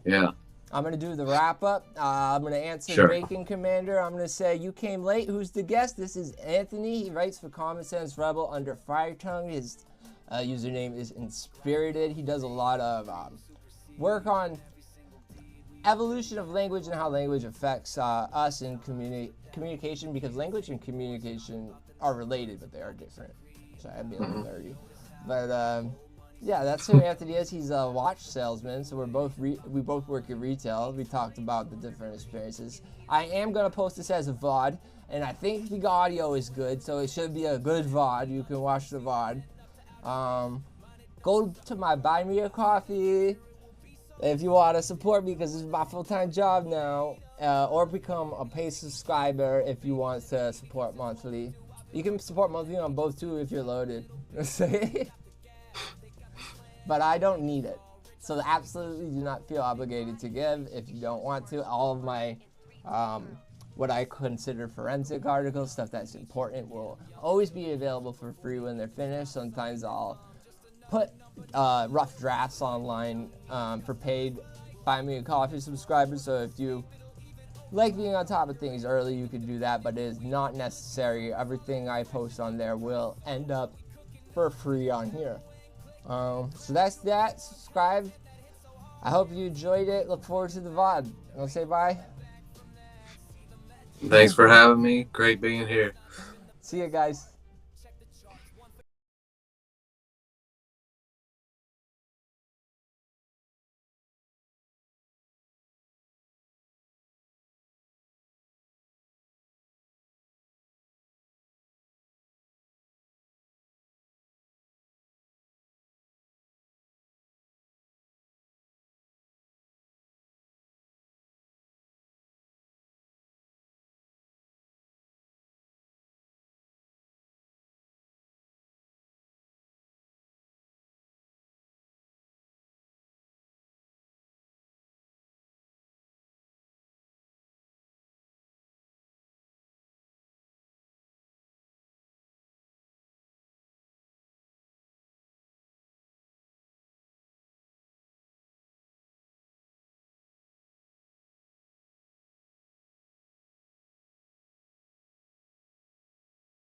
Yeah. I'm going to do the wrap up. I'm going to answer Sure. Bacon Commander. I'm going to say, you came late. Who's the guest? This is Anthony. He writes for Common Sense Rebel under Fire Tongue. His username is Inspirited. He does a lot of work on evolution of language and how language affects us in communication, because language and communication are related, but they are different. Sorry, I'm being a little nerdy. But yeah, that's who Anthony is. He's a watch salesman, so we both work in retail. We talked about the different experiences. I am gonna post this as a VOD, and I think the audio is good, so it should be a good VOD. You can watch the VOD. Go to my Buy Me a Coffee if you want to support me, because this is my full-time job now, or become a paid subscriber if you want to support monthly. You can support monthly on both too if you're loaded. But I don't need it, so absolutely do not feel obligated to give if you don't want to. All of my what I consider forensic articles, stuff that's important, will always be available for free when they're finished. Sometimes I'll put rough drafts online for paid Buy Me a Coffee subscribers, so if you like being on top of things early, you can do that, but it is not necessary. Everything I post on there will end up for free on here. So that's that. Subscribe. I hope you enjoyed it. Look forward to the VOD. I'll say bye. Thanks for having me. Great being here. See you guys.